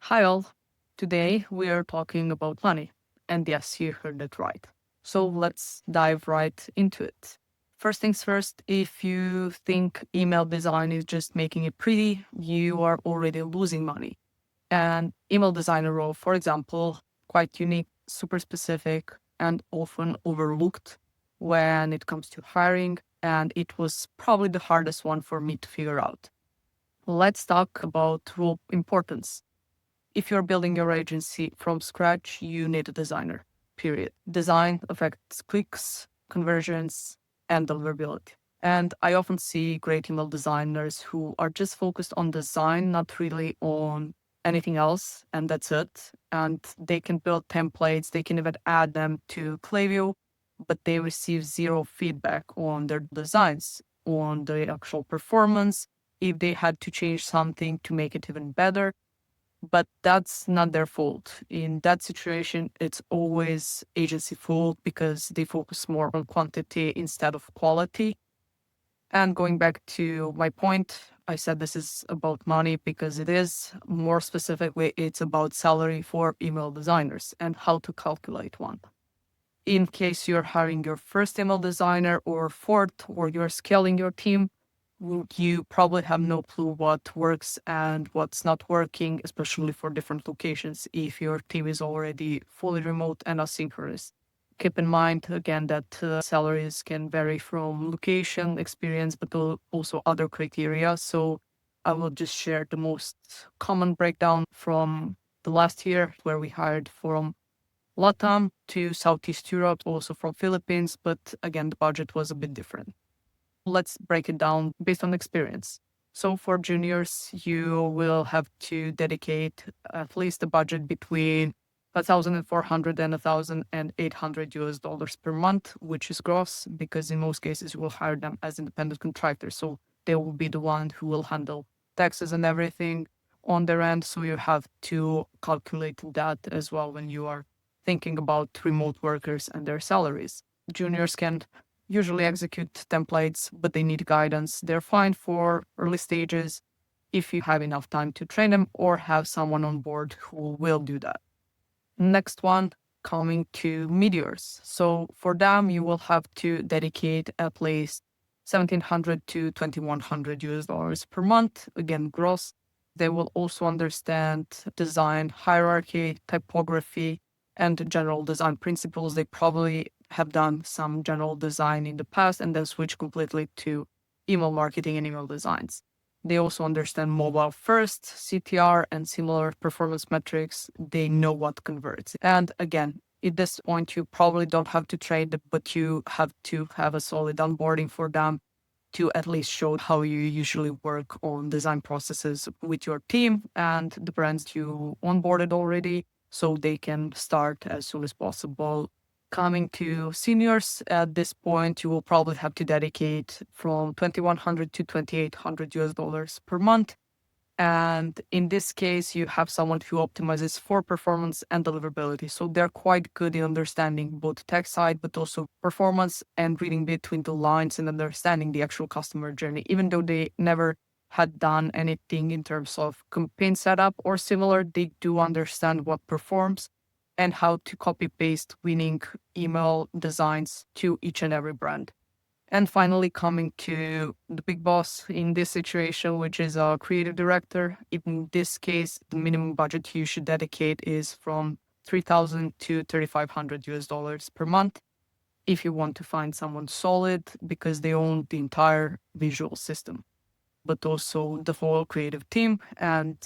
Hi all. Today we are talking about money. And yes, you heard it right. So let's dive right into it. First things first, if you think email design is just making it pretty, you are already losing money. And email designer role, for example, quite unique, super specific, and often overlooked when it comes to hiring. And it was probably the hardest one for me to figure out. Let's talk about role importance. If you're building your agency from scratch, you need a designer, period. Design affects clicks, conversions, and deliverability. And I often see great email designers who are just focused on design, not really on anything else, and that's it. And they can build templates, they can even add them to Klaviyo, but they receive zero feedback on their designs, on the actual performance, if they had to change something to make it even better, but that's not their fault. In that situation, it's always agency fault because they focus more on quantity instead of quality. And going back to my point, I said this is about money because it is. More specifically, it's about salary for email designers and how to calculate one. In case you're hiring your first email designer or fourth, or you're scaling your team, you probably have no clue what works and what's not working, especially for different locations if your team is already fully remote and asynchronous. Keep in mind, again, that salaries can vary from location, experience, but also other criteria. So I will just share the most common breakdown from the last year where we hired from LATAM to Southeast Europe, also from Philippines, but again, the budget was a bit different. Let's break it down based on experience. So for juniors, you will have to dedicate at least a budget between 1,400 and 1,800 US dollars per month, which is gross, because in most cases you will hire them as independent contractors. So they will be the one who will handle taxes and everything on their end. So you have to calculate that as well when you are thinking about remote workers and their salaries. Juniors can usually execute templates, but they need guidance. They're fine for early stages if you have enough time to train them or have someone on board who will do that. Next one, coming to meteors. So for them, you will have to dedicate at least 1,700 to 2,100 US dollars per month, again, gross. They will also understand design hierarchy, typography, and general design principles. They probably have done some general design in the past and then switch completely to email marketing and email designs. They also understand mobile first, CTR, and similar performance metrics. They know what converts. And again, at this point, you probably don't have to train them, but you have to have a solid onboarding for them to at least show how you usually work on design processes with your team and the brands you onboarded already, so they can start as soon as possible. Coming to seniors, at this point, you will probably have to dedicate from 2,100 to 2,800 US dollars per month. And in this case, you have someone who optimizes for performance and deliverability. So they're quite good in understanding both tech side, but also performance and reading between the lines and understanding the actual customer journey, even though they never had done anything in terms of campaign setup or similar, they do understand what performs and how to copy paste winning email designs to each and every brand. And finally, coming to the big boss in this situation, which is a creative director. In this case, the minimum budget you should dedicate is from 3,000 to 3,500 US dollars per month if you want to find someone solid because they own the entire visual system, but also the whole creative team. And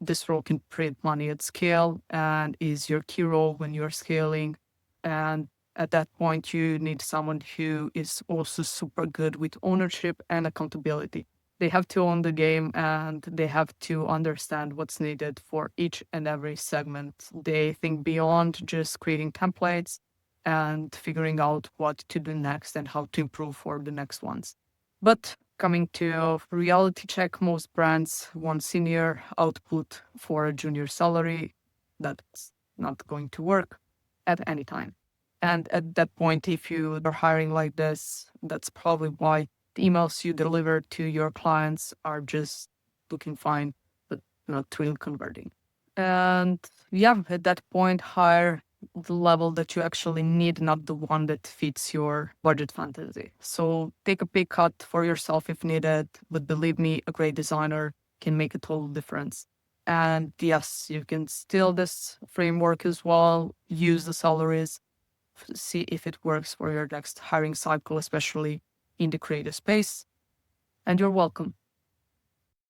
this role can print money at scale and is your key role when you're scaling. And at that point, you need someone who is also super good with ownership and accountability. They have to own the game and they have to understand what's needed for each and every segment. They think beyond just creating templates and figuring out what to do next and how to improve for the next ones. But coming to reality check, most brands want senior output for a junior salary. That's not going to work at any time. And at that point, if you are hiring like this, that's probably why the emails you deliver to your clients are just looking fine, but not really converting. And yeah, at that point, hire the level that you actually need, not the one that fits your budget fantasy. So take a pay cut for yourself if needed, but believe me, a great designer can make a total difference. And yes, you can steal this framework as well, use the salaries, see if it works for your next hiring cycle, especially in the creative space. And you're welcome.